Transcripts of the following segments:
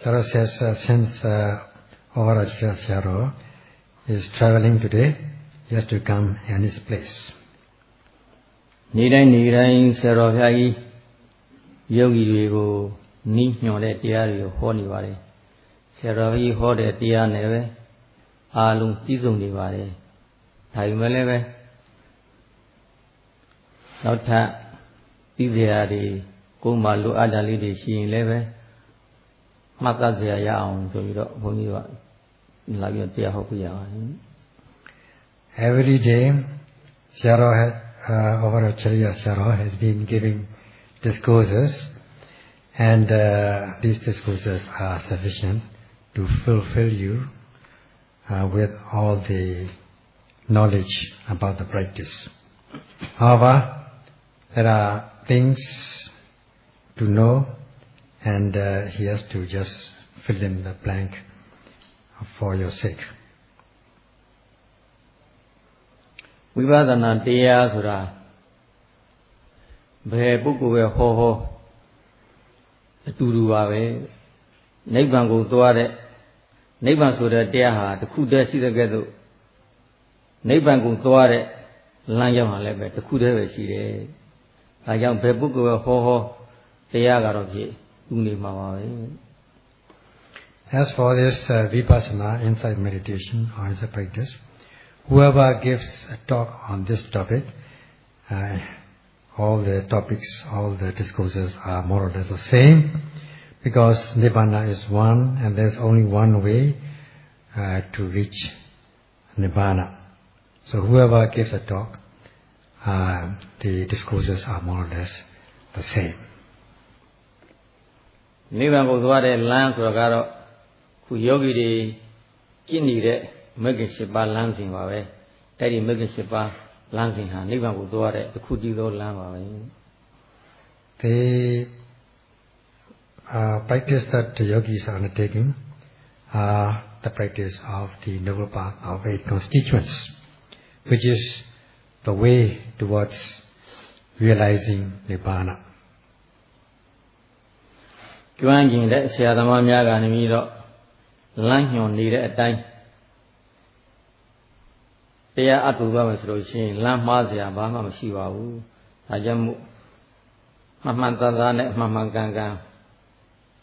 Saro says since Ovarajya Saro is traveling today, he has to come in his place. Nirai Saro Yagi Yogi Rigo Ni Yone Diario Honi Vare. Saro Yi Hode Dia Neve Alum Izuni Vare. Taimeleve Nota Tiziadi Kumalu Adali de Shin Leve Matazia Yaon, so you don't like your dear Hokuya. Every day, Ovaracharya Saro has been giving discourses, and these discourses are sufficient to fulfill you with all the knowledge about the practice. However, there are things to know, and he has to just fill in the blank for your sake. Vivadana Deya Sura Be Buku Ho Turuave Neighbor go Duare Neighbor Sura Deha, the Kuda Sidagado Neighbor go Duare Langam Lebe, the Kuda Side. I young Bebuku Ho Deya As for this Vipassana insight meditation or as a practice, whoever gives a talk on this topic, all the topics, all the discourses are more or less the same, because Nibbana is one and there's only one way to reach Nibbana. So whoever gives a talk, the discourses are more or less the same. Nibbana goes what a land for Garo, who yogi de kidney de Megashipa lancing away, Teddy Megashipa lancing her, Nibbana goes what the Kudido lamb away. The practice that the yogis are undertaking are the practice of the noble path of 8 constituents, which is the way towards realizing Nibbana. Juanging that Siadama Miaga and Mido Langyon needed a time. They are at the Gomez Roshin, Lamazia, Bama Shiva, Ajamu Mamantazane, Mamanganga,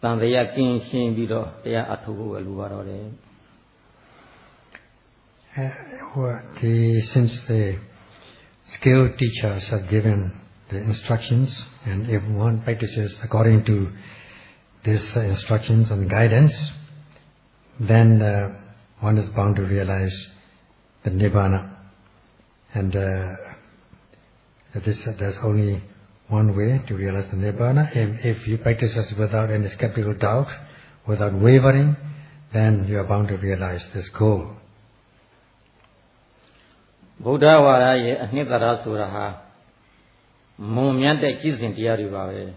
Tanzaya King Shin Bido, they are at Luvarore. Since the skilled teachers have given the instructions, and if one practices according to these instructions and guidance, then one is bound to realize the Nibbana. And there's only one way to realize the Nibbana. If you practice this without any skeptical doubt, without wavering, then you are bound to realize this goal. Buddha Vara ye Anitara Suraha Mumyante Kizin Tiari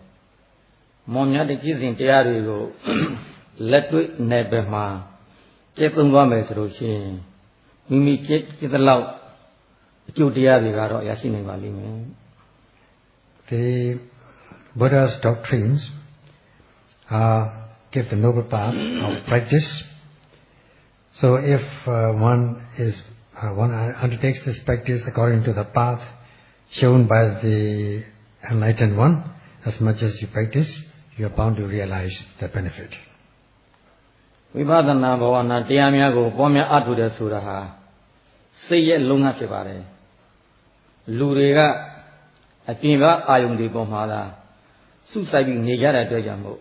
Momyate Kizin Tiari let it never ma Ketungames Roshi Mimi Kit the Law Judiari Garo Yasini Valley. The Buddha's doctrines give the noble path of practice. So if one undertakes this practice according to the path shown by the enlightened one, as much as you practice, you are bound to realize the benefit. Vivadana Bhavana Dhyamyago Pomya Adhuda Suraha Say Lunga Kivare Luriga Apiva Ayundi Bomada Suicide Nijara Dojamo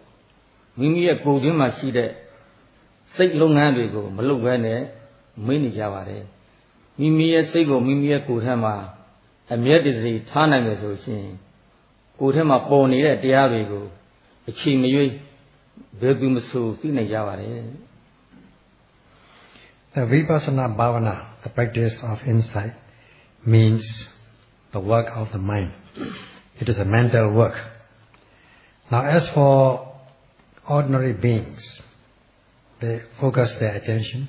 Mimi a Godima Side Say Lunga Vigo Malugane Mini Javare Mimi a Sego Mimi a Kudhama a Medici Tana Medosin Kudhama Pony at Diavigo a Chimui Bedumasu Fina Javare. The Vipassana Bhavana, the practice of insight, means the work of the mind. It is a mental work. Now as for ordinary beings, they focus their attention,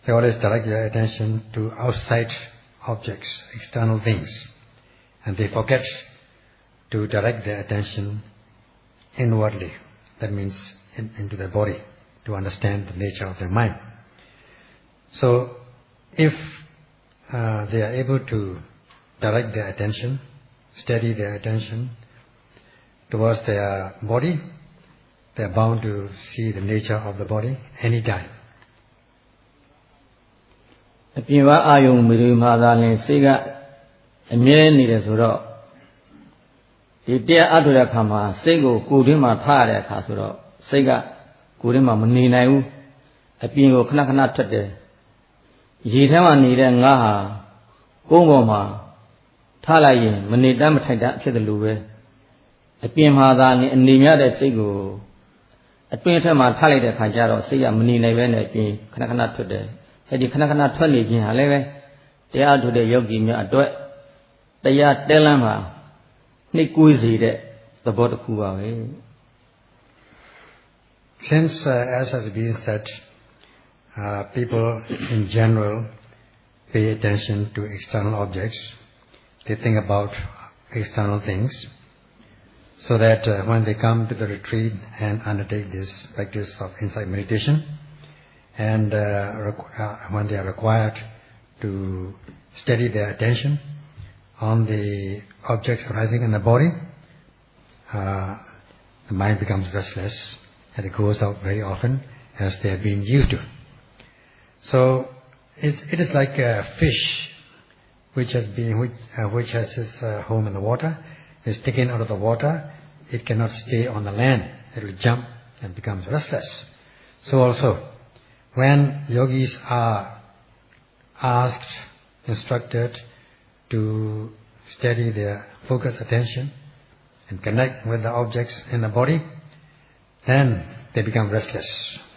they always direct their attention to outside objects, external things, and they forget to direct their attention inwardly, that means into the body, to understand the nature of the mind. So, if they are able to direct their attention, steady their attention towards their body, they are bound to see the nature of the body anytime. အပြင်မှာအာယုံမိရိမာသာလင်စိတ်ကအမြဲနေတယ်ဆိုတော့ဒီတရားအထုတဲ့အခါမှာစိတ်ကိုကိုယ်တွင်းမှာထားရတဲ့အခါဆိုတော့စိတ်ကကိုယ်တွင်းမှာမနေနိုင်ဘူးအပြင်ကိုခဏခဏထွက်တယ်ရေထဲမှာနေတဲ့ငါးဟာကုန်းပေါ်မှာထားလိုက်ရင်မနေတမ်းမထိုင်တမ်းဖြစ်တယ်လို့ပဲအပြင်မှာသာနေအနေမြတဲ့စိတ်ကိုအတွင်းထက်မှာထားလိုက်တဲ့အခါကျတော့စိတ်ကမနေနိုင်ပဲနဲ့ပြင်ခဏခဏထွက်တယ်အဲ့ဒီခဏခဏထွက်နေခြင်းဟာလည်းပဲတရားထုတဲ့ယောဂီများအတွက်တရားတဲလမ်းမှာနှိပ်ကွေးစေတဲ့သဘောတစ်ခုပါပဲ Since as has been said, people in general pay attention to external objects. They think about external things, so that when they come to the retreat and undertake this practice of insight meditation, and when they are required to steady their attention on the objects arising in the body, the mind becomes restless and it goes out very often as they have been used to. So it is like a fish which has its home in the water, is taken out of the water. It cannot stay on the land. It will jump and becomes restless. So also, when yogis are asked, instructed to steady their focused attention and connect with the objects in the body, then they become restless.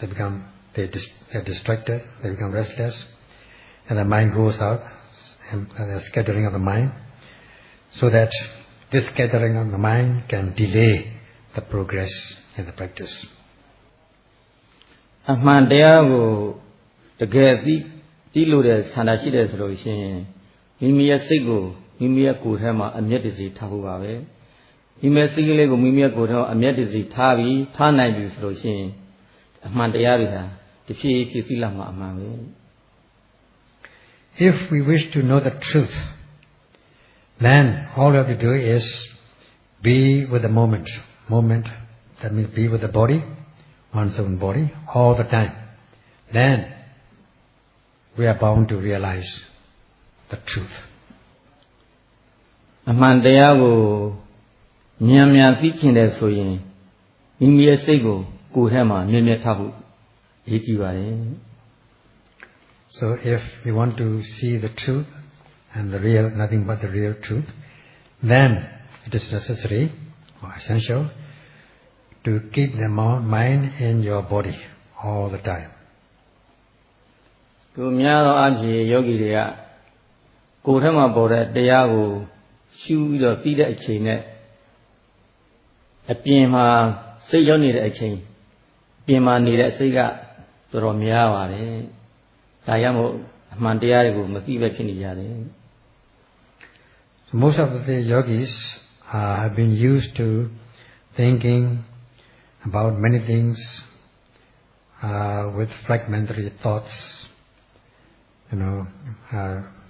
They're distracted. They become restless, and the mind goes out, and the scattering of the mind, so that this scattering of the mind can delay the progress in the practice. အမှန်တရားကိုတကယ်သိလို့တဲ့ဆန္ဒရှိတယ်ဆိုလို့ရှိရင်မိမိရဲ့စိတ်ကိုမိမိရဲ့ကိုယ်ထဲမှာအမျက်တစီထားဖို့ပါပဲမိမိရဲ့စိတ်ကလေးကိုမိမိရဲ့ကိုယ်ထဲမှာအမျက်တစီထားပြီးထားနိုင်ပြီဆိုလို့ရှိရင်အမှန်တရားတွေဟာတဖြည်းဖြည်းသိလာမှာအမှန်ပဲ If we wish to know the truth, then all we have to do is be with the moment. Moment, that means be with the body, one's own body, all the time. Then we are bound to realize the truth. အမှန်တရားကိုမြန်သိချင်တယ်ဆိုရင်မိမိရဲ့စိတ်ကိုကိုယ်ထဲမှာမြဲထားဖို့ရည်ကြည်ပါတယ် So if we want to see the truth and the real, nothing but the real truth, then it is necessary or essential to keep the mind in your body all the time. သူများသောအဖြစ်ယောဂီတွေကကိုယ်ထဲမှာပေါ်တဲ့တရားကိုရှုပြီးတော့သိတဲ့အချိန်နဲ့အပြင်မှာစိတ်ရောက်နေတဲ့အချိန်ပြင်မှာနေတဲ့အစိတ်ကတော်တော်များပါတယ်ဒါကြောင့်မို့အမှန်တရားတွေကိုမသိပဲဖြစ်နေကြတယ် Most of the yogis have been used to thinking about many things with fragmentary thoughts,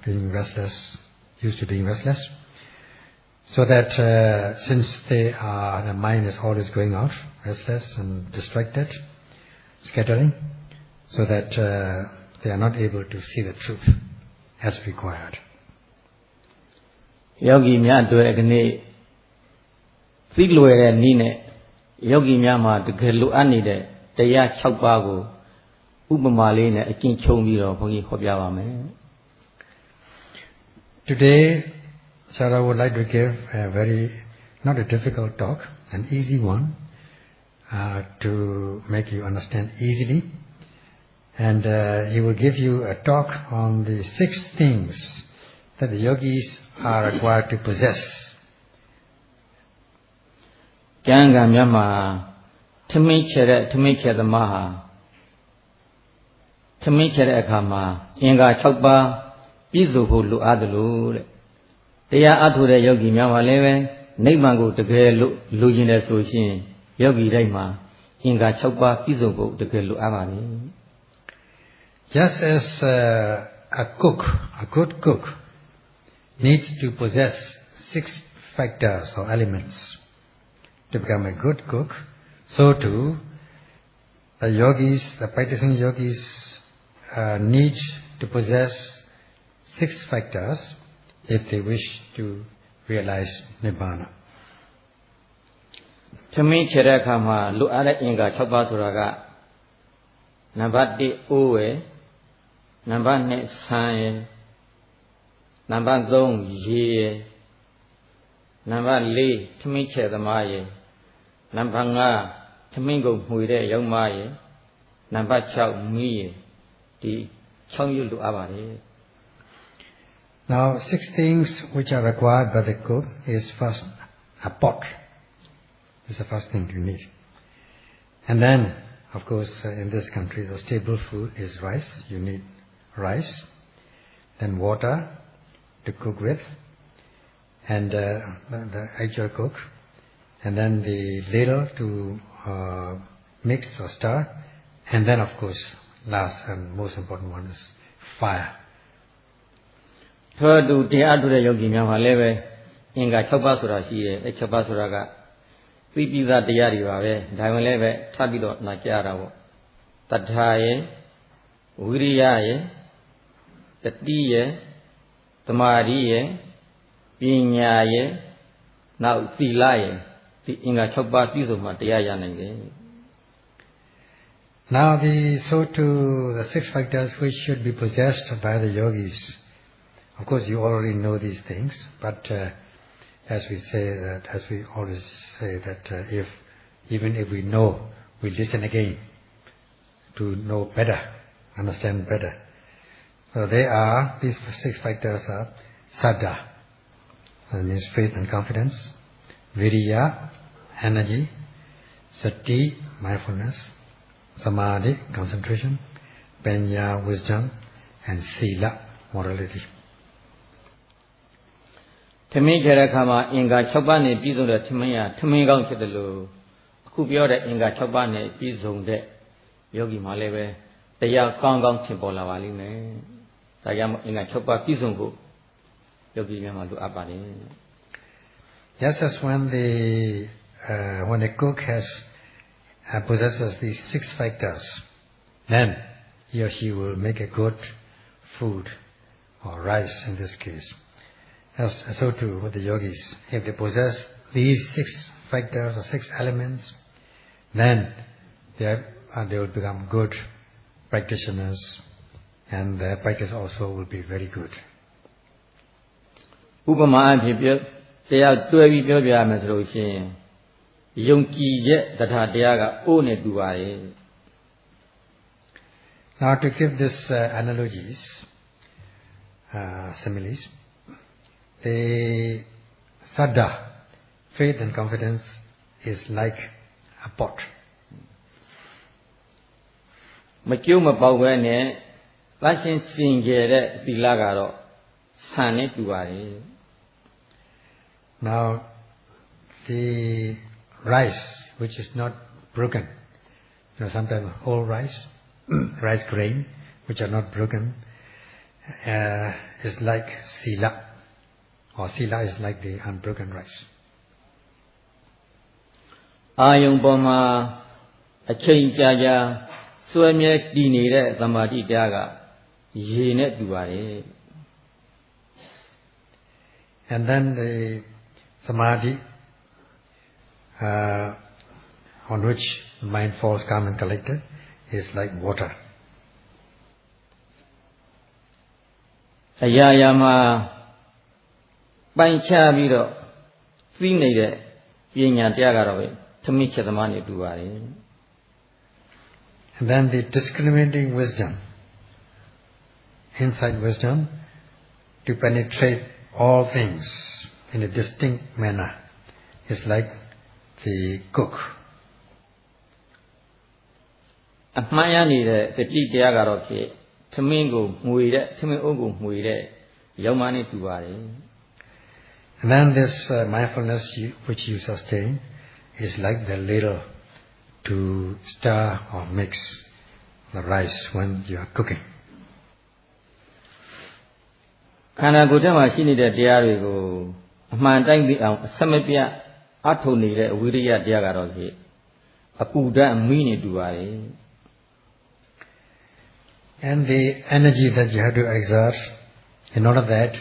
being restless, used to being restless. So that since the mind is always going out, restless and distracted, scattering, so that they are not able to see the truth as required. ယောဂီများအတွက်ဒီနေ့သိလွယ်တဲ့နည်းနဲ့ယောဂီများမှာတကယ်လိုအပ်နေတဲ့တရား6ပါးကိုဥပမာလေးနဲ့အကျဉ်းချုံပြီးတော့ဘုန်းကြီးဟောပြပါမယ် Today Sarah would like to give a very, not a difficult talk, an easy one, to make you understand easily. And he will give you a talk on the 6 things that the yogis are required to possess. ကျမ်းဂန်များမှာထမင်းချဲတဲ့သမားဟာထမင်းချဲတဲ့အခါမှာအင်္ဂါ6ပါးပြည့်စုံဖို့လိုအပ်တယ်လို့တဲ့တရားအထုတဲ့ယောဂီများမှာလည်းပဲနိဗ္ဗာန်ကိုတကယ်လိုချင်တယ်ဆိုရှင်ယောဂီတိုင်းမှာ အင်္ဂါ6ပါးပြည့်စုံဖို့တကယ်လိုအပ်ပါလေ Just as a good cook needs to possess 6 factors or elements to become a good cook, so too the yogis, the practicing yogis need to possess 6 factors if they wish to realize Nibbana. သမင်းချတဲ့အခါမှာလိုအပ်တဲ့အင်္ဂါ6ပါးဆိုတာကနံပါတ်1အိုးရယ်နံပါတ်2ဆန်ရယ်နံပါတ်3ရေရယ်နံပါတ်4သမင်းချသမားရယ်နံပါတ်5သမင်းကိုမှွေတဲ့ရုံမရယ်နံပါတ်6မီးရယ်ဒီ6ရုပ်လိုအပ်ပါတယ် Now 6 things which are required by the cook is first a pot. This is the first thing you need. And then, of course, in this country, the staple food is rice. You need rice. Then water to cook with. And the actual cook. And then the ladle to mix or stir. And then, of course, last and most important one is fire. ထို့တူတရားထုတ်တဲ့ယောဂီများမှာလည်းပဲအင်္ဂါ6ပါးဆိုတာရှိတယ်အဲ6ပါးဆိုတာကသိပိသတရားတွေပါပဲဒါဝင်လည်းပဲထပ်ပြီးတော့နာကြရတာပေါ့တတ္ထာယဝိရိယယတတိယသမာဓိယပညာယနောက်သီလယဒီအင်္ဂါ6ပါးပြည့်စုံမှတရားရနိုင်တယ် Now so too the 6 factors which should be possessed by the yogis. Of course, you already know these things, but as we always say that even if we know, we listen again to know better, understand better. So these 6 factors are saddha, that means faith and confidence, viriya, energy, sati, mindfulness, samadhi, concentration, panya, wisdom, and sila, morality. သမင်းချတဲ့အခါမှာအင်္ဂါ6ပါးနဲ့ပြည့်စုံတဲ့သမင်းရသမင်းကောင်းဖြစ်တယ်လို့အခုပြောတဲ့အင်္ဂါ6ပါးနဲ့ပြည့်စုံတဲ့ယောဂီမှာလည်းပဲတရားကောင်းကောင်းထင်ပေါ်လာပါလိမ့်မယ်။ဒါကြောင့်အင်္ဂါ6ပါးပြည့်စုံဖို့ယောဂီများမှာလိုအပ်ပါတယ်။ Just as when the cook possesses these 6 factors, then he or she will make a good food or rice in this case. So too with the yogis, if they possess these 6 factors or 6 elements, then they will become good practitioners, and their practice also will be very good. ဥပမာအဖြစ်တရားတွဲပြီးပြောပြရမယ်ဆိုလို့ရှိရင်ယုံကြည်တဲ့တရားတရားကအိုးနဲ့တူပါတယ် Now to give this analogies, similes. The saddha, faith and confidence, is like a pot. မကျုံမပေါက်ပဲနဲ့သတ်ရှင်းစင်ကြယ်တဲ့သီလကတော့ဆန်နဲ့တူပါတယ် Now the rice which is not broken, sometimes whole rice, rice grain which are not broken, is like sila. Or sila is like the unbroken rice. အာယုံပေါ်မှာအချိန်ကြာကြာစွဲမြဲတည်နေတဲ့သမာဓိတရားကရေနဲ့တူပါတယ် And then the samadhi on which the mind falls calm and collected is like water. အရာရာမှာပိုင်းခြားပြီးတော့သိနေတဲ့ပညာတရားကတော့ပဲသမင်းချက်သမားနဲ့တူပါတယ် And then the discriminating wisdom, insight wisdom, to penetrate all things in a distinct manner, is like the cook. အမှန်ရနေတဲ့တတိတရားကတော့ဖြစ်သမင်းကိုမှွေတဲ့သမင်းအုပ်ကိုမှွေတဲ့ရုံမနဲ့တူပါတယ် And then this mindfulness which you sustain is like the ladle to stir or mix the rice when you are cooking. ခန္ဓာကိုယ်ထဲမှာရှိနေတဲ့တရားတွေကိုအမှန်တိုင်းသိအောင်အဆက်မပြတ်အထုံနေတဲ့အဝိရိယတရားကတော့ဖြင့်အပူဓာတ်မီးနေတူပါတယ် And the energy that you have to exert in order that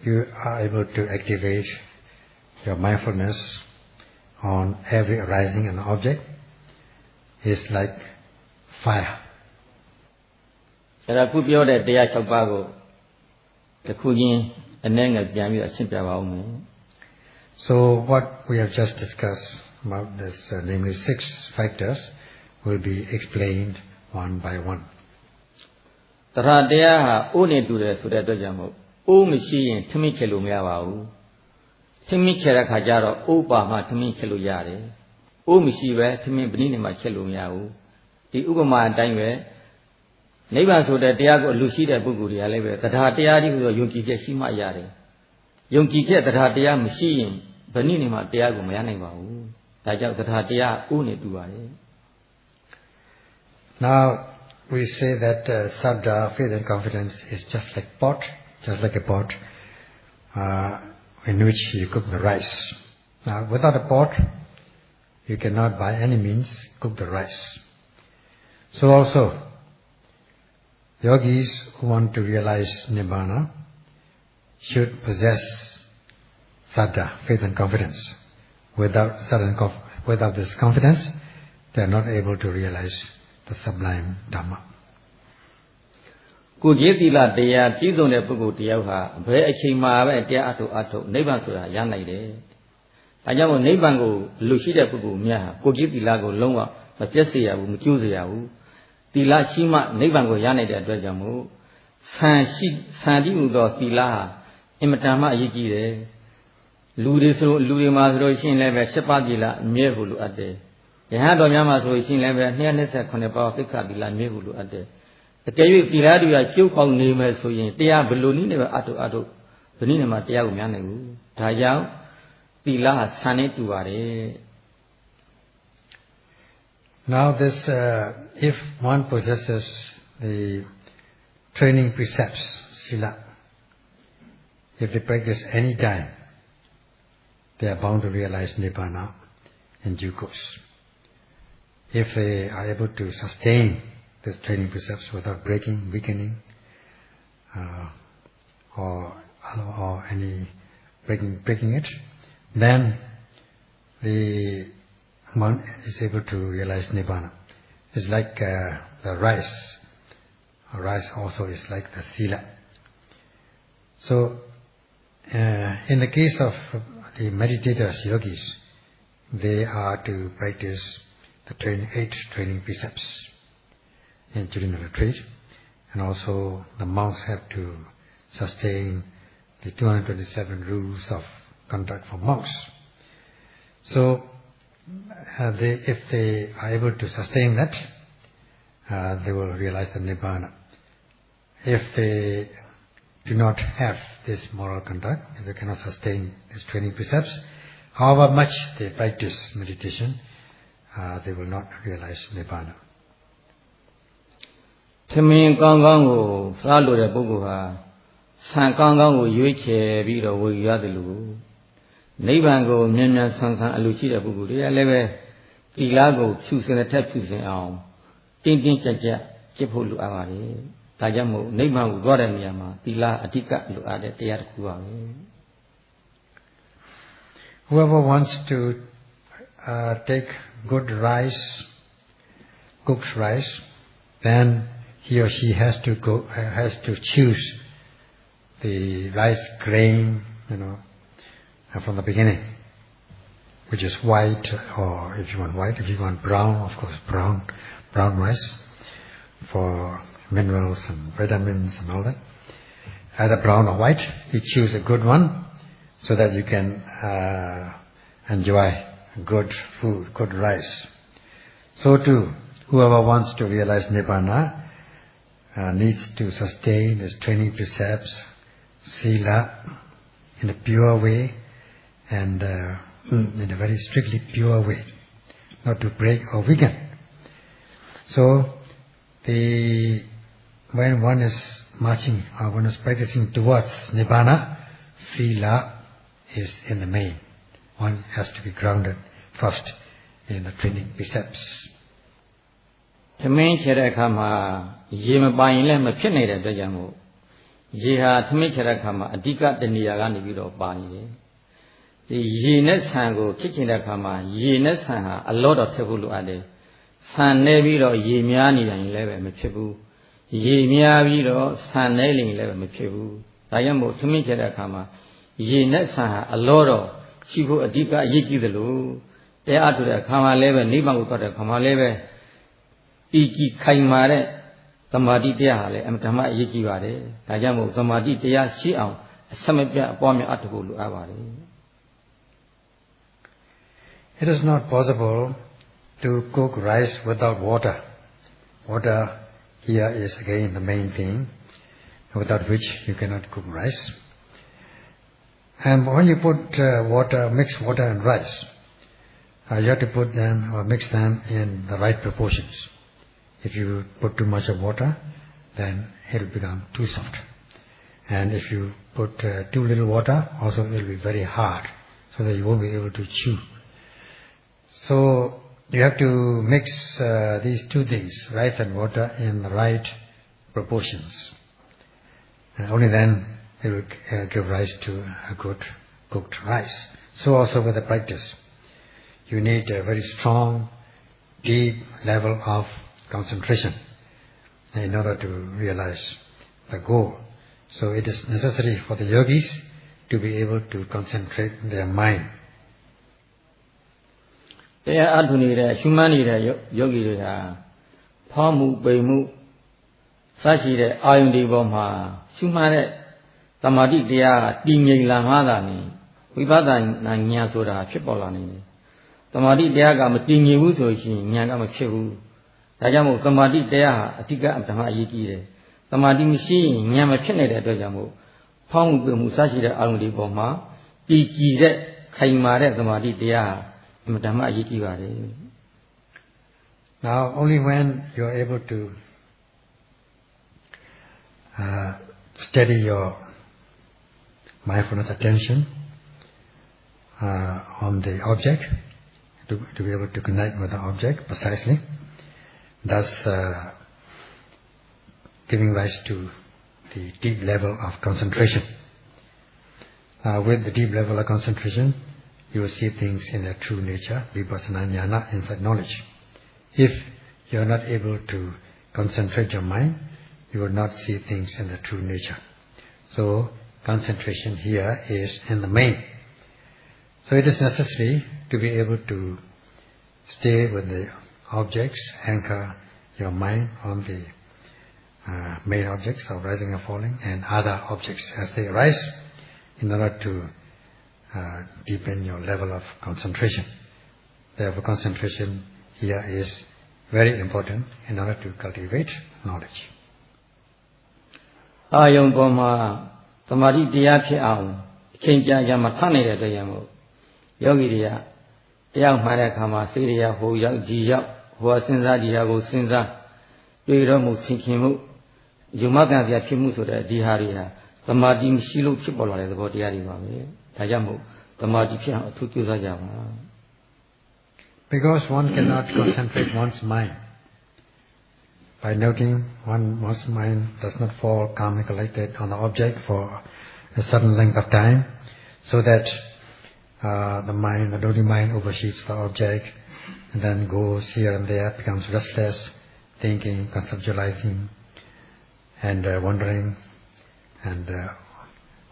you are able to activate your mindfulness on every arising an object is like fire. အဲ့ဒါခုပြောတဲ့တရား6ပါးကိုတစ်ခုချင်းအနည်းငယ်ပြန်ပြီးတော့ရှင်းပြပါဦးမယ် So what we have just discussed about this, namely 6 factors, will be explained one by one. တရားတရားဟာအိုးနေတူတယ်ဆိုတဲ့အတွက်ကြောင့်မို့အိုးမရှိရင်ထမင်းချက်လို့မရပါဘူးထမင်းချက်တဲ့ခါကျတော့အိုးပါမှထမင်းချက်လို့ရတယ်အိုးမရှိပဲထမင်းဘယ်နည်းနဲ့မှချက်လို့မရဘူးဒီဥပမာအတိုင်းပဲနိဗ္ဗာန်ဆိုတဲ့တရားကိုအလူရှိတဲ့ပုဂ္ဂိုလ်တွေကလည်းပဲတရားတရားကြီးကိုယုံကြည်ချက်ရှိမှရတယ်ယုံကြည်ချက်တရားတရားမရှိရင်ဘယ်နည်းနဲ့မှတရားကိုမရနိုင်ပါဘူးဒါကြောင့်တရားတရားအိုးနေတူပါတယ် Now we say that saddha, faith and confidence is just like a pot in which you cook the rice. Now without a pot you cannot by any means cook the rice. So also yogis who want to realize nibbana should possess saddha, faith and confidence. Without this confidence, they are not able to realize the sublime Dhamma. ကိုကြီးသီလတရားပြည့်စုံတဲ့ပုဂ္ဂိုလ်တယောက်ဟာဘယ်အချိန်မှာပဲတရားအထုတ်နိဗ္ဗာန်ဆိုတာရနိုင်တယ်။ဒါကြောင့်မို့နိဗ္ဗာန်ကိုလူရှိတဲ့ပုဂ္ဂိုလ်များဟာကိုကြီးသီလကိုလုံးဝမပြတ်စေရဘူးမကျိုးစေရဘူး။သီလရှိမှနိဗ္ဗာန်ကိုရနိုင်တဲ့အတွက်ကြောင့်မို့ဆံတိဟူသောသီလဟာအင်မတန်မှအရေးကြီးတယ်။လူတွေမှာဆိုလို့ရှိရင်လည်းပဲ7ပါးသီလအမြဲဟုလိုအပ်တယ်။ယဟန်တော်များမှာဆိုလို့ရှိရင်လည်းပဲ228ပါးသိက္ခာသီလအမြဲဟုလိုအပ်တယ်။အကယ်၍သီလတွေကကျုပ်ပေါင်းနေမယ်ဆိုရင်တရားဘယ်လိုနည်းနဲ့ပဲအထုတ်ဘယ်နည်းနဲ့မှတရားကိုမရနိုင်ဘူး။ဒါကြောင့်သီလဟာဆံနဲ့တူပါတယ် Now this, if one possesses the training precepts, sila, if they practice any time, they are bound to realize nibbana in due course. If they are able to sustain these training precepts without breaking, weakening, or any breaking it, then one is able to realize nibbana. It's like the rice. Rice also is like the sila. So, in the case of the meditators, yogis, they are to practice the 8 training precepts during the retreat, and also the monks have to sustain the 227 rules of conduct for monks. So, if they are able to sustain that, they will realize the nibbana. If they do not have this moral conduct, if they cannot sustain these training precepts, however much they practice meditation, they will not realize nibbana. သမင်ကောင်းကောင်းကိုစားလို့တဲ့ပုဂ္ဂိုလ်ဟာဆံကောင်းကောင်းကိုရွေးချယ်ပြီးတော့ဝေရတယ်လို့နိဗ္ဗာန်ကိုမြန်မြန်ဆန်ဆန်အလိုရှိတဲ့ပုဂ္ဂိုလ်တွေကလည်းပဲသီလကိုဖြူစင်တဲ့ထက်ဖြူစင်အောင်တင်းတင်းကြပ်ကြပ်ကျင့်ဖို့လိုအပ်ပါတယ်။ဒါကြောင့်မို့နိဗ္ဗာန်ကိုသွားတဲ့နေရာမှာသီလအဓိကလိုအပ်တဲ့တရားတစ်ခုပါပဲ Whoever wants to take good rice, cooked rice, then he or she has to choose the rice grain, from the beginning, which is white, or if you want white, if you want brown, of course brown rice, for minerals and vitamins and all that. Either brown or white, you choose a good one, so that you can enjoy good food, good rice. So too, whoever wants to realize nibbana needs to sustain his training precepts, sila, in a pure way, and in a very strictly pure way. not to break or weaken. So, when one is marching or one is practicing towards Nibbana, Sila is in the main. One has to be grounded first in the training precepts. သမင်းချတဲ့အခါမှာရေမပိုင်လည်းမဖြစ်နေတဲ့အတွက်ကြောင့်မို့ရေဟာသမင်းချတဲ့အခါမှာအဓိကတဏှာကနေပြီးတော့ပါနေတယ်။ဒီရေနဲ့ဆံကိုဖြစ်ချင်တဲ့အခါမှာရေနဲ့ဆံဟာအလောတော်ထည့်ဖို့လိုအပ်တယ်။ဆံနေပြီးတော့ရေများနေတယ်လည်းပဲမဖြစ်ဘူး။ရေများပြီးတော့ဆံနေလည်းပဲမဖြစ်ဘူး။ဒါကြောင့်မို့သမင်းချတဲ့အခါမှာရေနဲ့ဆံဟာအလောတော်ရှိဖို့အဓိကအရေးကြီးတယ်လို့တရားထုတ်တဲ့အခါမှာလည်းပဲနိဗ္ဗာန်ကိုသွားတဲ့အခါမှာလည်းပဲတီကြီးခိုင်မာတဲ့သမာဓိတရားဟာလည်းအမှန်တမ်းအရေးကြီးပါတယ်။ဒါကြောင့်မို့သမာဓိတရားရှိအောင်အစမပြတ်အပွားများအထောက်ဖို့လိုအပ်ပါတယ်။ It is not possible to cook rice without water. Water here is again the main thing, without which you cannot cook rice. And when you put mix water and rice, you have to put them or mix them in the right proportions. If you put too much of water, then it will become too soft. And if you put too little water, also it will be very hard, so that you won't be able to chew. So you have to mix these two things, rice and water, in the right proportions. And only then it will give rise to a good cooked rice. So also with the practice, you need a very strong, deep level of concentration in order to realize the goal. So it is necessary for the yogis to be able to concentrate their mind. တရားအထုနေတဲ့ရှုမှန်းနေတဲ့ယောဂီတွေဟာဖောင်းမှုပိန်မှုစရှိတဲ့အာယုန်ဒီပေါ်မှာရှုမှန်းတဲ့သမာဓိတရားတည်ငြိမ်လာမှသာနေဝိပဿနာဉာဏ်ဆိုတာဖြစ်ပေါ်လာနေတယ်။သမာဓိတရားကမတည်ငြိမ်ဘူးဆိုရင်ဉာဏ်ကမဖြစ်ဘူး။ဒါကြောင့်မို့သမာဓိတရားဟာအဓိကအဓမ္မအရေးကြီးတယ်။သမာဓိမရှိရင်ဉာဏ်မဖြစ်နေတဲ့အတွက်ကြောင့်မို့ဖောင်းမှုပိန်မှုစရှိတဲ့အာယုန်ဒီပေါ်မှာတည်ကြည်တဲ့ခိုင်မာတဲ့သမာဓိတရားအမှန်တမ်းအရေးကြီးပါတယ်။ Now only when you are able to steady your mindfulness attention on the object, to be able to connect with the object precisely, thus giving rise to the deep level of concentration. With the deep level of concentration, you will see things in their true nature, vipassana jnana, insight knowledge. If you are not able to concentrate your mind, you will not see things in their true nature. So concentration here is in the main. So it is necessary to be able to stay with the objects, anchor your mind on the main objects of rising and falling and other objects as they arise in order to deepen your level of concentration. Therefore concentration here is very important in order to cultivate knowledge. အာယုံပေါ်မှာသမာဓိတရားဖြစ်အောင်အချိန်ကြာကြာမှထနေတဲ့အတွက်ကြောင့်မို့ယောဂီတွေကတရားမှန်တဲ့အခါမှာစိတ်တွေကဟိုရောက်ဒီရောက်ဟိုစဉ်းစားဒီဟာကိုစဉ်းစားတွေ့တော့မှုဆင်ခင်မှုယုံမကံပြဖြစ်မှုဆိုတဲ့ဒီဟာတွေဟာသမာဓိမရှိလို့ဖြစ်ပေါ်လာတဲ့သဘောတရားတွေပါပဲဒါကြောင့်မို့သမာဓိဖြစ်အောင်အထူးကြိုးစားကြပါ Because one cannot concentrate one's mind by noting one's mind does not fall calmly collected on the object for a certain length of time, so that the dirty mind overshoots the object and then goes here and there, becomes restless, thinking, conceptualizing, and wondering, and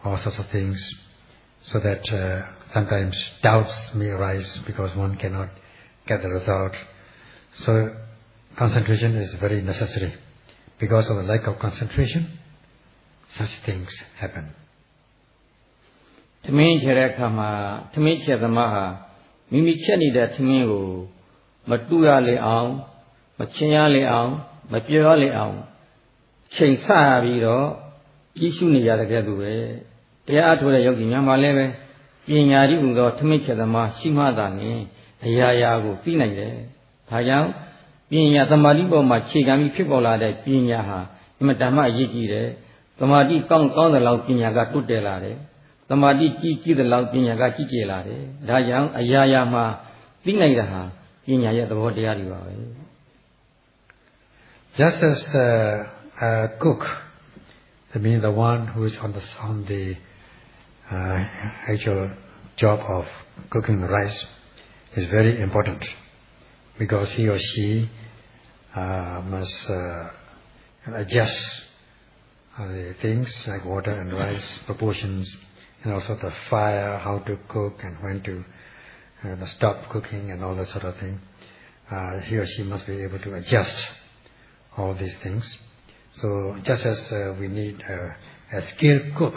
all sorts of things, so that sometimes doubts may arise because one cannot get the result. So concentration is very necessary. Because of the lack of concentration, such things happen. သမင်းချက်တဲ့အခါမှာသမင်းချက်သမားဟာမိမိချက်နေတဲ့သမင်းကိုမတူရလေအောင်မချင်းရလေအောင်မပြောရလေအောင်ချိန်ဆရပြီးတော့ကြီးရှုနေရတဲ့ကဲ့သို့ပဲတရားအထုတ်တဲ့ယောဂီများမှာလည်းပဲပညာရှိဟူသောသမင်းချက်သမားရှိမှသာလျှင် Ayayago, Pinay, Hayang, Pinya, the Malibo, Machigami, people are that Pinyaha, Imatama Yiki, the Madi Kong the Lao Pinyaga to Delare, the Madi Kiki the Lao Pinyaga Kiki Lare, Dayang, Ayayama, Pinayha, Pinya, the Wodiari. Just as a cook, I mean the one who is on the actual job of cooking rice is very important, because he or she must adjust the things like water and rice proportions, and also the fire, how to cook and when to stop cooking and all that sort of thing. He or she must be able to adjust all these things. So just as we need a skilled cook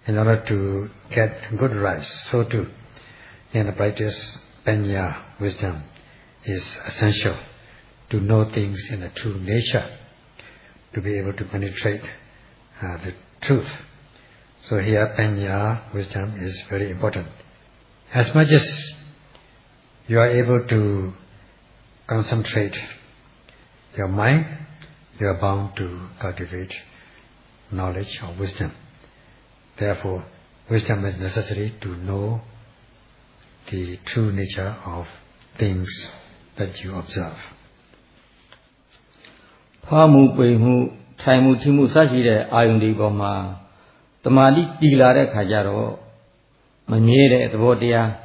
in order to get good rice, so too in the practice, Panya, wisdom, is essential to know things in the true nature, to be able to penetrate the truth. So here, Panya, wisdom, is very important. As much as you are able to concentrate your mind, you are bound to cultivate knowledge or wisdom. Therefore, wisdom is necessary to know the true nature of things that you observe. Pamu Pemu, Taimu Timu Sashire, Ayundi Goma, the Mali Pilare Kajaro, Maniere the Vodia,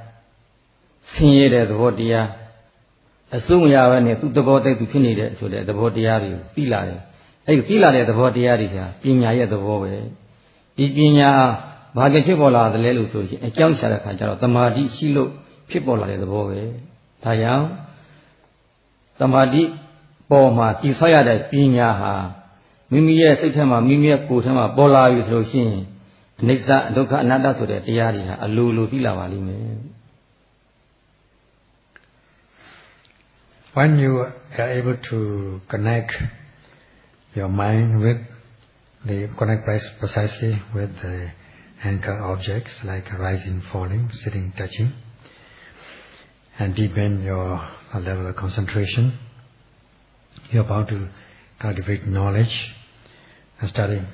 Signere the Vodia, assume you have any to the body to finish it, so that the Vodiari, Pilare. Hey, Pilare the Vodiaria, Pinya the Vove, Ipina. Bhagya Chipola the Lelu, a young Sarakajaro, the Madi Shilo, Chipola the Bowe, Tayang, the Madi Boma, Kisaya that Pinyaha, Mimia Sitama, Mimia Kutama, Bola with Roshin, Nexa, Doka Nada to the Tiaria, a Lulu Pilavali. When you are able to connect your mind with connect precisely with the anchor objects like rising, falling, sitting, touching, and deepen your level of concentration, you are bound to cultivate knowledge,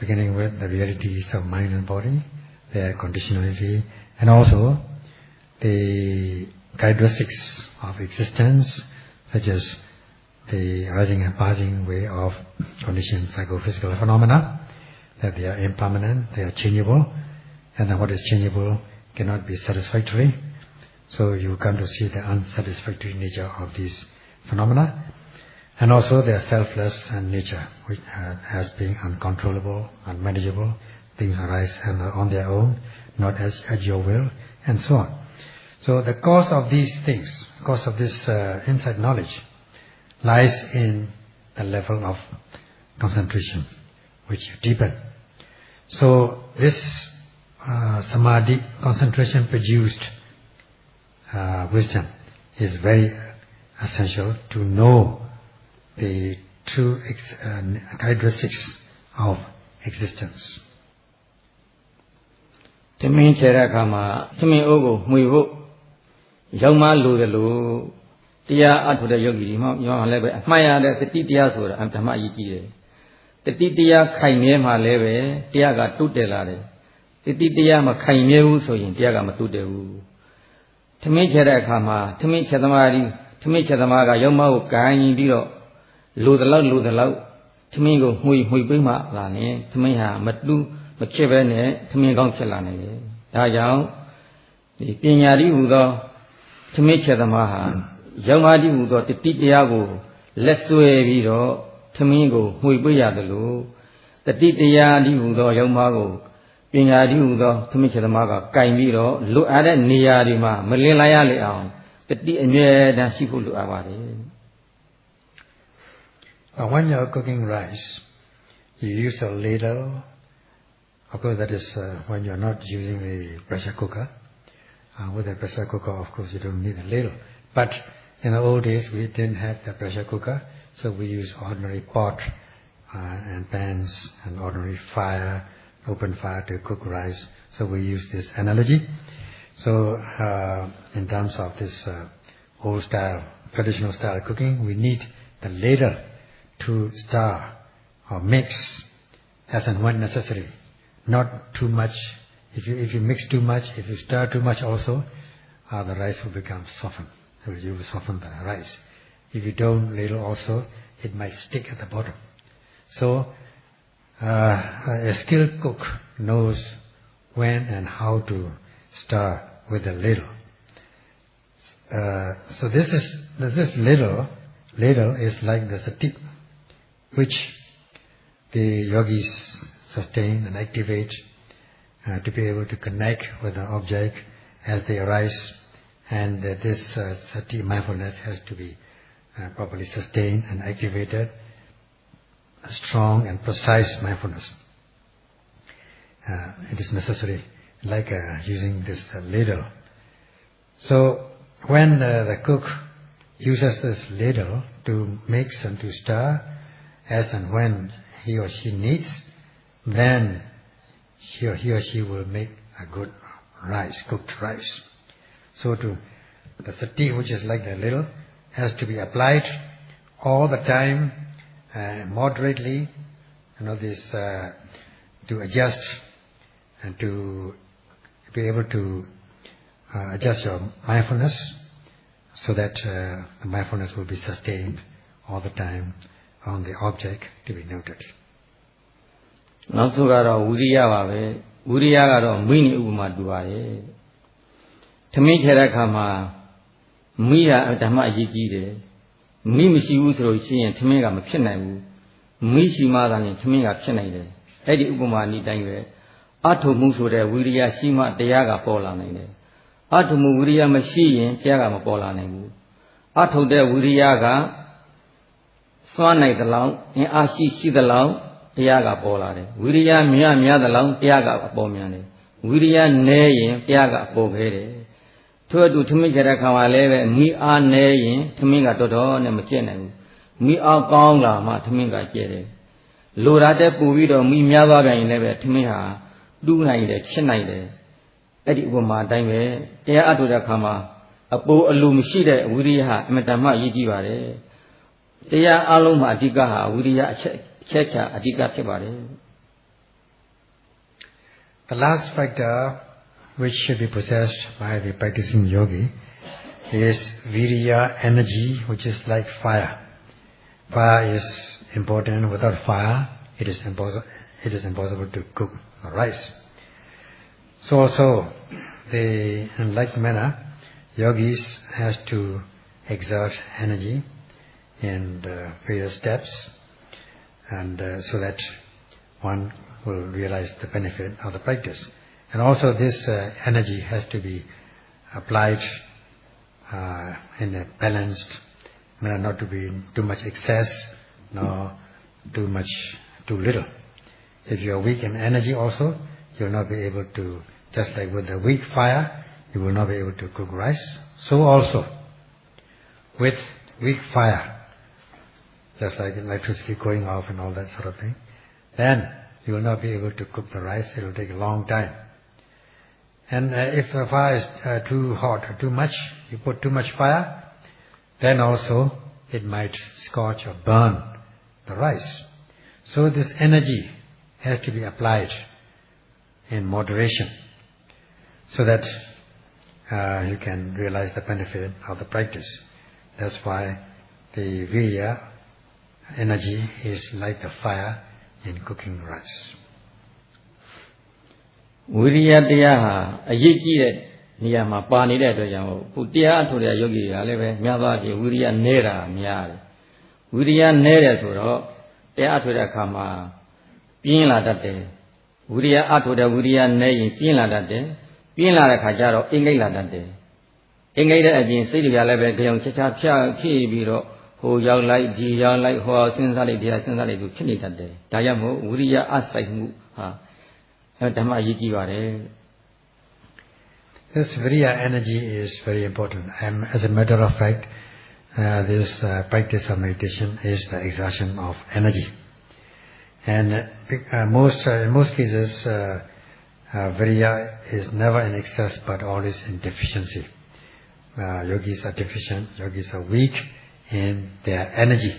beginning with the realities of mind and body, their conditionality, and also the characteristics of existence, such as the arising and passing way of conditioned psychophysical phenomena, that they are impermanent, they are changeable, and what is changeable cannot be satisfactory. So you come to see the unsatisfactory nature of these phenomena, and also their selfless nature, which has been uncontrollable, unmanageable. Things arise on their own, not at your will, and so on. So the cause of these things, cause of this insight knowledge, lies in the level of concentration, which you deepen. So this samadhi, concentration produced wisdom, is very essential to know the true characteristics of existence. Timin Cherakama, Timin Ogo, Muivo, Yama Ludelu, Tia Atuda Yogi, Yama Lebe, Maya, the Titia Sura, and Tamaiki. The Titia Kainema Leve, Tiaga Tutelare. The Titia Makaineu, so in Tiaga Matudeu. Timin Cherakama, Timin Chadamari, Timin Chadamaga, Yama, Kain Biro, Ludelau, Timingo, Muibima, Lane, Timiha, Matu. Machevene, Timigon Chelane, Dayang, the Pinyari Udo, Timicha the Maha, Yamadi Udo, the Titiago, Letsue Vido, Timingo, Huibuya the Lu, the Titiadi Udo, Yamago, Pinyari Udo, Timicha the Maga, Kaimiro, Lu Ada Niarima, Malilaya Leon, the Tinya than Shifu Avadi. When you are cooking rice, you use a ladle. Of course, that is when you are not using a pressure cooker. With a pressure cooker, of course, you don't need a ladle. But in the old days, we didn't have the pressure cooker, so we used ordinary pot and pans and ordinary fire, open fire to cook rice. So we use this analogy. So in terms of this old style, traditional style cooking, we need the ladle to stir or mix as and when necessary. Not too much. If you mix too much, if you stir too much also, the rice will become softened. You will soften the rice. If you don't ladle also, it might stick at the bottom. So a skilled cook knows when and how to stir with the ladle. So this ladle is like the sati, which the yogis sustain and activate to be able to connect with the object as they arise, and this sati mindfulness has to be properly sustained and activated. A strong and precise mindfulness. It is necessary, like using this ladle. So when the cook uses this ladle to mix and to stir as and when he or she needs, then he or she will make a good rice, cooked rice. So the sati, which is like the ladle, has to be applied all the time, moderately, to adjust and to be able to adjust your mindfulness so that the mindfulness will be sustained all the time on the object to be noted. နောက်ဆုံးကတော့ဝိရိယပါပဲဝိရိယကတော့မိနည်းဥပမာတူပါတယ်ထမင်းခဲတဲ့အခါမှာမိရဓမ္မအရေးကြီးတယ်မိမရှိဘူးဆိုလို့ရှိရင်ထမင်းကမဖြစ်နိုင်ဘူးမိရှိမှသာရင်ထမင်းကဖြစ်နိုင်တယ်အဲ့ဒီဥပမာနည်းတိုင်းပဲအထုမှုဆိုတဲ့ဝိရိယရှိမှတရားကပေါ်လာနိုင်တယ်အထုမှုဝိရိယမရှိရင်တရားကမပေါ်လာနိုင်ဘူးအထုတဲ့ဝိရိယကစွမ်းနိုင်သလောက်အင်အားရှိသလောက်တရားကပေါ်လာတယ်ဝိရိယများသလောက်တရားကအပေါ်များတယ်ဝိရိယနည်းရင်တရားကအပေါ်ခဲတယ်ထို့အတူထမင်းကြတဲ့ခါမှာလည်းပဲမိအားနည်းရင်ထမင်းကတော်တော်နဲ့မကျင့်နိုင်ဘူးမိအားကောင်းလာမှထမင်းကကျဲတယ်လိုရတဲ့ပူပြီးတော့မိများသွားပြန်ရင်လည်းပဲထမင်းဟာတူးနိုင်တယ်ချစ်နိုင်တယ်အဲ့ဒီဥပမာအတိုင်းပဲတရားအထုတဲ့ခါမှာအပူအလူမရှိတဲ့ဝိရိယဟာအမတန်မှရည်ကြီးပါတယ်တရားအလုံးမှာအဓိကဟာဝိရိယအချက်ချာအဓိကဖြစ်ပါတယ် The last factor which should be possessed by the practicing yogi is virya, energy, which is like fire. Fire is important. Without fire, it is impossible to cook rice. So also, in like manner, yogis has to exert energy in the various steps, and so that one will realize the benefit of the practice. And also this energy has to be applied in a balanced manner, not to be too much excess, nor too little. If you are weak in energy also, you will not be able to, just like with the weak fire, you will not be able to cook rice. So also, with weak fire, just like electricity going off and all that sort of thing, then you will not be able to cook the rice. It will take a long time. And if the fire is too hot or too much, you put too much fire, then also it might scorch or burn the rice. So this energy has to be applied in moderation so that you can realize the benefit of the practice. That's why the virya energy is like the fire in cooking rice. ဝိရိယတရားဟာအရေးကြီးတဲ့နေရာမှာပါနေတဲ့အတွက်ကြောင့်ခုတရားအထုတဲ့ယောဂီကလည်းပဲများသောအားဖြင့်ဝိရိယနည်းတာများတယ်ဝိရိယနည်းတယ်ဆိုတော့တရားအထုတဲ့အခါမှာပြင်းလာတတ်တယ်ဝိရိယအထုတဲ့ဝိရိယနည်းရင်ပြင်းလာတတ်တယ်ပြင်းလာတဲ့ခါကျတော့အင်္ဂိတ်လာတတ်တယ်အင်္ဂိတ်တဲ့အပြင်စိတ်တွေကလည်းပဲကြောင်ချာချာဖြတ်ပြီးတော့ဟိုရောက်လိုက်ဒီရောက်လိုက်ဟောစဉ်းစားလိုက်တရားစဉ်းစားလိုက်သူဖြစ်နေတတ်တယ်ဒါကြောင့်မို့ဝိရိယအစိုက်မှုဟာဓမ္မအရေးကြီးပါတယ် This virya energy is very important, and as a matter of fact, this practice of meditation is the exertion of energy. And in most cases, virya is never in excess, but always in deficiency. yogis are deficient, yogis are weak in their energy.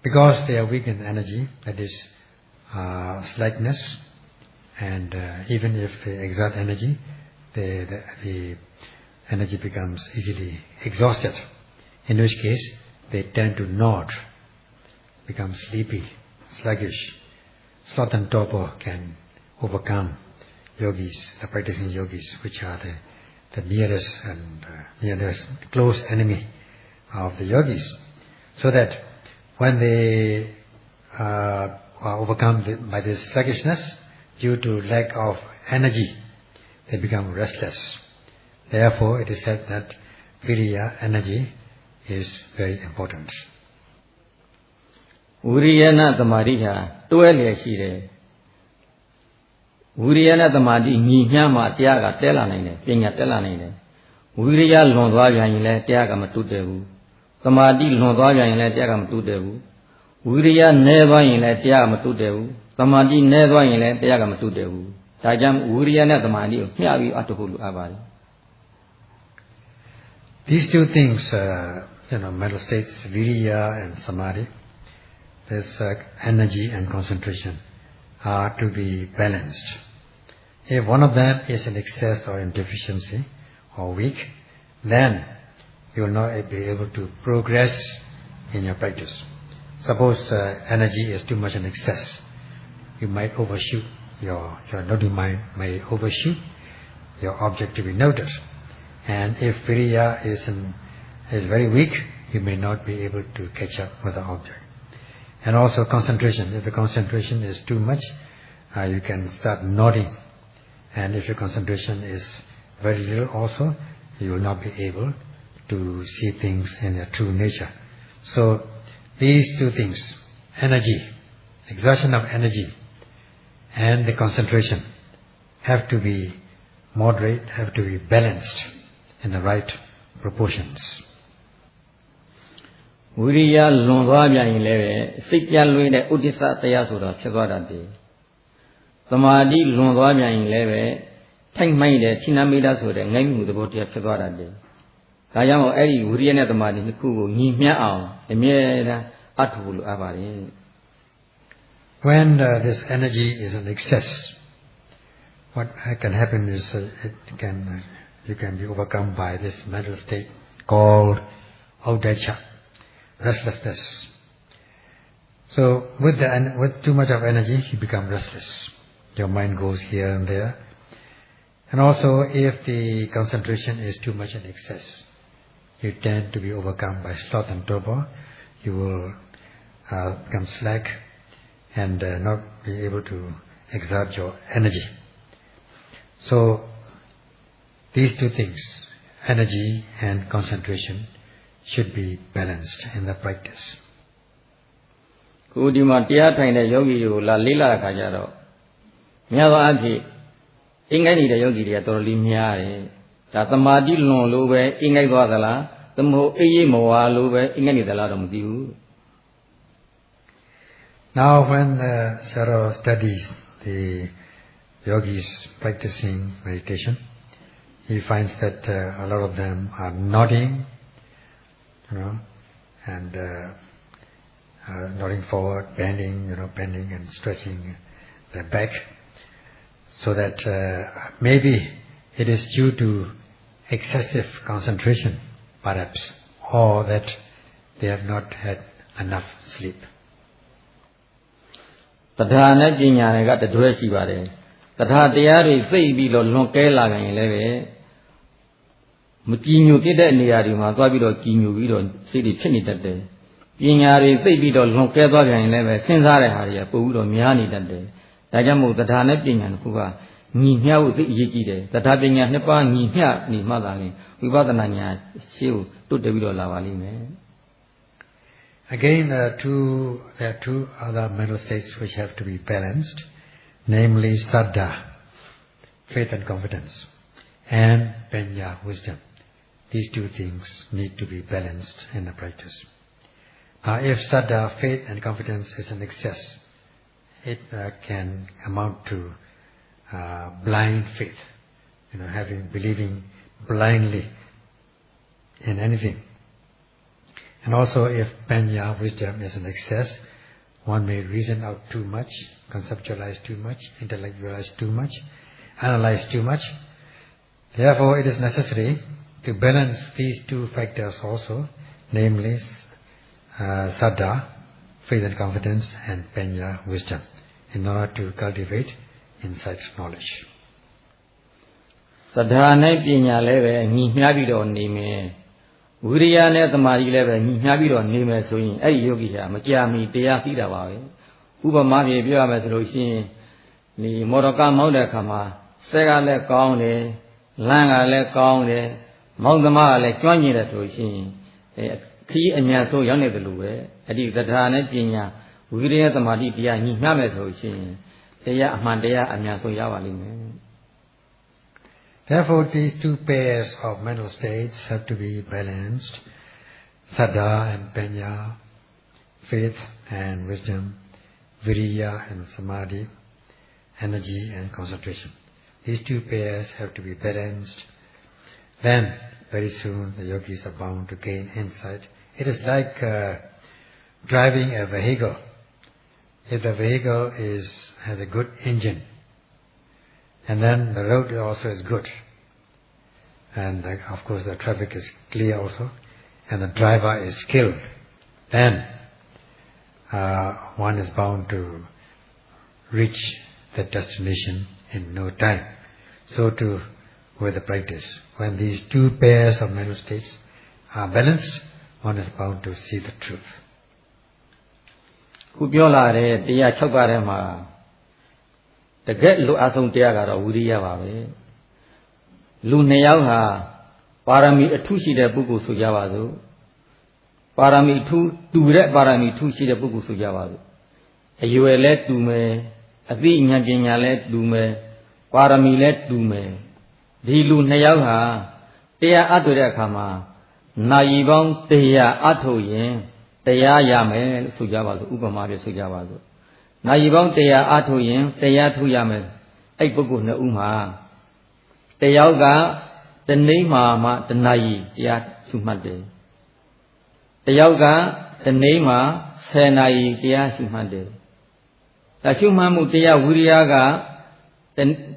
Because they are weak in energy, that is slackness, and even if they exert energy, the energy becomes easily exhausted, in which case they tend to nod, become sleepy, sluggish. Sloth and torpor can overcome yogis, the practicing yogis, which are the nearest close enemy of the yogis. So that when they are overcome by this sluggishness, due to lack of energy, they become restless. Therefore, it is said that viriya, energy, is very important. Viriyana Tamadi ha, 12 years here. Viriyana Tamadi, Nihama, Tiaga, Telanine, Pinya Telanine. Viriya Londwaja in La Tiagam to Devu. Tamadi Londwaja in La Tiagam to Devu. Viriya never in La Tiagam to Devu. Tamadi never in La Tiagam to Devu. Tajam Viriyana Tamadi, Miavi Atahulu Avari. These two things, mental states, viriya and samadhi, this energy and concentration are to be balanced. If one of them is in excess or in deficiency or weak, then you will not be able to progress in your practice. Suppose energy is too much in excess, you might overshoot your noting mind may overshoot your object to be noted. And if viriya is very weak, you may not be able to catch up with the object. And also concentration. If the concentration is too much, you can start nodding. And if your concentration is very little also, you will not be able to see things in their true nature. So these two things, energy, exertion of energy, and the concentration, have to be moderate, have to be balanced in the right proportions. Viriya Londwabia in Leve, Sikya Luine Udisa Tayasura, Chagorati. Tamadi Londwabia in Leve, Tank Maide, Tinamida Sura, name with the body of Chagorati. Kayamo Eri, Uriana Tamadi, Niku, Nimia, Emira, Atul Avari. When this energy is in excess, what can happen is you can be overcome by this mental state called audacha, restlessness. So with too much of energy, you become restless. Your mind goes here and there. And also, if the concentration is too much in excess, you tend to be overcome by sloth and torpor. You will become slack and not be able to exert your energy. So these two things, energy and concentration, should be balanced in the practice. Kudima Tia Taina Yogi La Lila Kajaro Nyava Api Ingani the Yogi Tolimia Tatamadi Lon Lube Ingai Wadala, the Mo Eye Moa Lube Ingani the Ladam Diu. Now when Saro studies the yogis practicing meditation, he finds that a lot of them are nodding, and nodding forward, bending and stretching their back, so that maybe it is due to excessive concentration, perhaps, or that they have not had enough sleep. Tadhana Jinya got the dressy body. Tadhatiari, baby, Lonkela, and Leve. Mutinu did that near him, Babido, Kinu, we don't see the chinny that day. Yinyari, baby, Lonkela, and Leve, Sensare Haria, Pudo, Miani that day. Tajamu, Tadhana Jinya, Puga, Nihia with the Yiki, the Tabinia Nepa, Nihia, Ni Madani, we bought the Nanya, Siu, to the Vido Lavali. Again, there are two other mental states which have to be balanced, namely Saddha, faith and confidence, and Panya, wisdom. These two things need to be balanced in the practice. If Saddha, faith and confidence is in excess, it can amount to blind faith, believing blindly in anything. And also if Panya, wisdom, is in excess, one may reason out too much, conceptualize too much, intellectualize too much, analyze too much. Therefore, it is necessary to balance these two factors also, namely Saddha, faith and confidence, and Panya, wisdom, in order to cultivate insight knowledge. Saddha ne Panya leve ni myabido nime, Viriya ne Tamari leve ni myabido nime soyin. Ei yogi ha makyami teya thida bawe. Upama phe pyo yame so lo shin ni motorka meaung de kha ma set ka le kaung de, lan ka le kaung de, meaung thama ka le chwan nyin de so shin khi anyan so yaung ne de lo be. Adi Saddha ne Panya Viriya Tamari teya ni mya me so shin teya aman teya anyan so ya ba li me. Therefore, these two pairs of mental states have to be balanced, Saddha and Panya, faith and wisdom, Viriya and Samadhi, energy and concentration. These two pairs have to be balanced. Then, very soon, the yogis are bound to gain insight. It is like driving a vehicle. If the vehicle has a good engine, and then the road also is good, and of course the traffic is clear also, and the driver is skilled, then one is bound to reach the destination in no time. So too with the practice. When these two pairs of mental states are balanced, one is bound to see the truth. Ku pyo la de teya 6 pa de ma Taget lo asong teya ka ro Viriya ba be. Lu 2 yauk ha parami athu shi de pukkul so ja ba so. Parami thu tu de parami thu shi de pukkul so ja ba so. Aywe le tu me, athi nyan panya le tu me, parami le tu me. Di lu 2 yauk ha teya atho de akha ma nayi baung teya atho yin teya ya me lo so ja ba so. Upama phe so ja ba so. Nayi baung teya atho yin teya thu ya me. Ai pukkul 2 ဦးma teyauk ka tanei ma tanayi teya shu mat de. Teyauk ka tanei ma 10 nayi teya shu mat de. Ta shu mat mu teya Viriya ka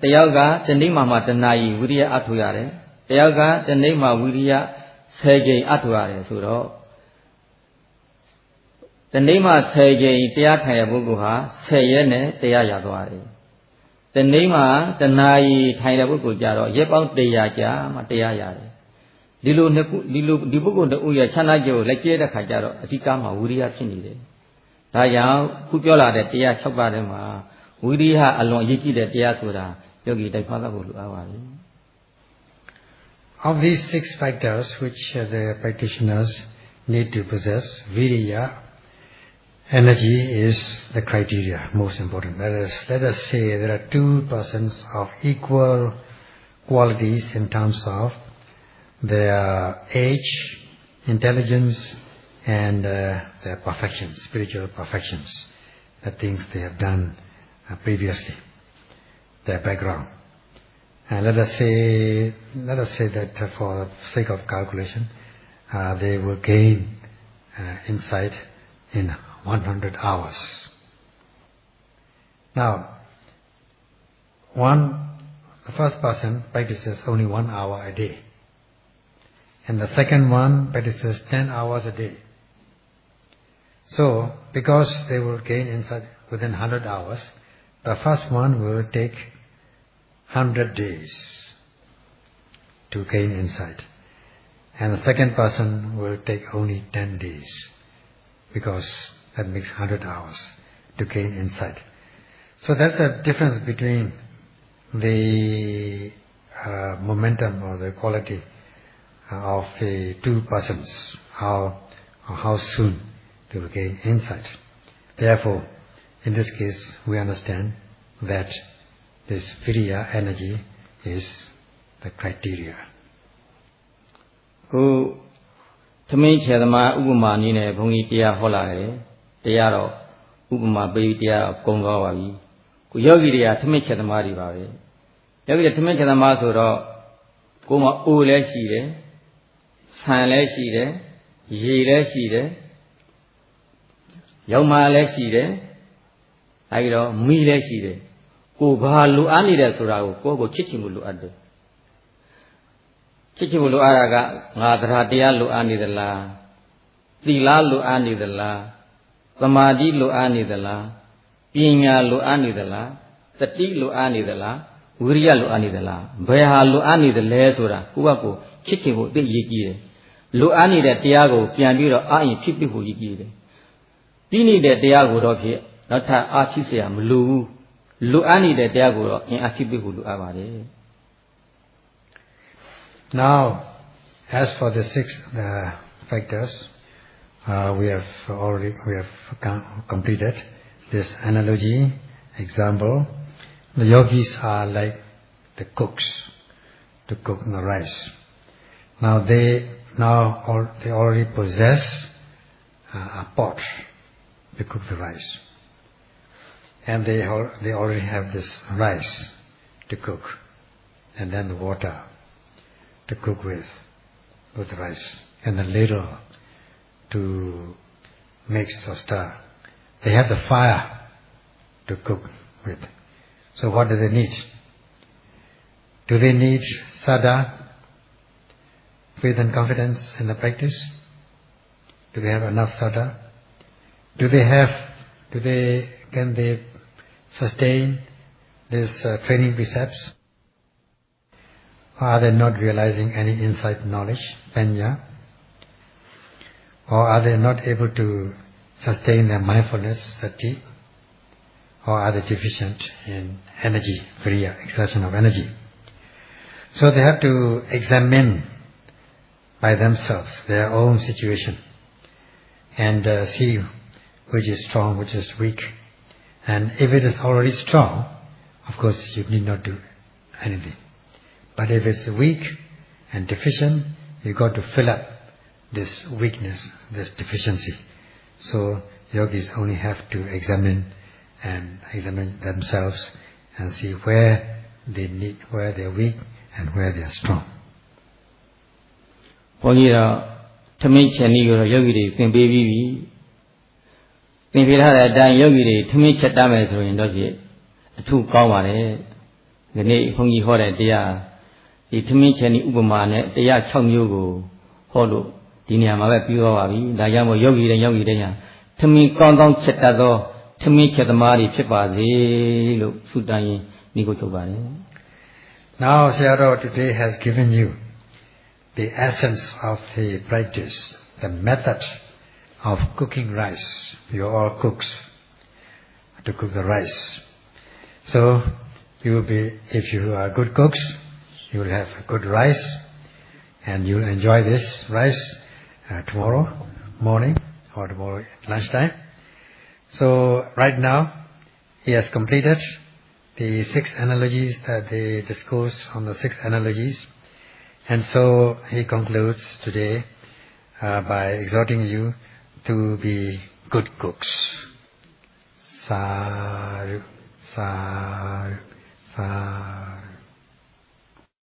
teyauk ka tanei ma tanayi Viriya atho ya de. Teyauk ka tanei ma Viriya 10 jai atho ya de so ro tanei ma 10 jai teya thai ya pukkul ha 10 ရက်နဲ့တရားရသွားတယ်. တနေ့မှာတနာရီထိုင်တဲ့ပုဂ္ဂိုလ်ကြတော့ရက်ပေါင်း100ကြာမှတရားရတယ်ဒီလိုဒီပုဂ္ဂိုလ်တို့ရဲ့ချမ်းသာကြိုလက်ကျဲတဲ့ခါကျတော့အဓိကမှာဝိရိယဖြစ်နေတယ်ဒါကြောင့်ခုပြောလာတဲ့တရား6ပါးထဲမှာဝိရိယအလွန်အရေးကြီးတဲ့တရားဆိုတာယောဂီတိုက်ဖားဖို့လိုအပ်ပါပြီ Of these 6 factors which the practitioners need to possess, Viriya, energy is the criteria, most important. Let us say there are 2 persons of equal qualities in terms of their age, intelligence, and their perfections, spiritual perfections, the things they have done previously, their background. And let us say that for the sake of calculation, they will gain insight in 100 hours. Now, the first person practices only 1 hour a day, and the second one practices 10 hours a day. So, because they will gain insight within 100 hours, the first one will take 100 days to gain insight, and the second person will take only 10 days, because that makes 100 hours to gain insight. So that's the difference between the momentum or the quality of the 2 persons, how soon they will gain insight. Therefore, in this case, we understand that this Viriya energy is the criteria. Who Tami Chedama Upama Nine Pungi Tia Holare, Tiaro, Upama Betia Kongawavi, Kuyogiria Tami Chedamari Bavi. Yogi Tami Chedama Suro, Kuma Ule Sire, San le shi de, ye le shi de, Yoma le shi de, Airo, mi le shi de, Ko ba lu ani de surao, ko chichimulu ade. Chichimulu araga, Ngadratia lu ani de la, Tila lu ani de la, Samadhi lu ani de la, Pinya lu ani de la, Sati lu ani de la, Uriya lu ani de la, Beha lu ani de le sura, Kuwaku, chichimu de yiki. Lu ani de Tiago, Piambiro, Ain, Pipihu yiki. Pini de Tiago Ropi, Nota Artisiam, Lu ani de Tiago, in Afipihu lu avare. Now, as for the six factors, we have completed this analogy, example. The yogis are like the cooks to cook the rice. Now they already possess a pot to cook the rice, and they already have this rice to cook, and then the water to cook with the rice, and the ladle to mix or stir. They have the fire to cook with. So what do they need? Do they need sada, faith and confidence in the practice? Do they have enough sada? Can they sustain these training precepts? Or are they not realizing any insight knowledge, panya? Or are they not able to sustain their mindfulness, sati? Or are they deficient in energy, viriya, exertion of energy? So they have to examine by themselves their own situation and see which is strong, which is weak. And if it is already strong, of course you need not do anything. But if it's weak and deficient, you got to fill up this weakness, this deficiency. So yogis only have to examine themselves and see where they're weak and where they're strong. Now Sayadaw today has given you the essence of the practice, the method of cooking rice. You are all cooks to cook the rice. So if you are good cooks, you will have good rice, and you will enjoy this rice tomorrow morning or tomorrow lunchtime. So right now he has completed the 6 analogies that they discourse on the 6 analogies, and so he concludes today by exhorting you to be good cooks. Sadhu, sadhu, sadhu.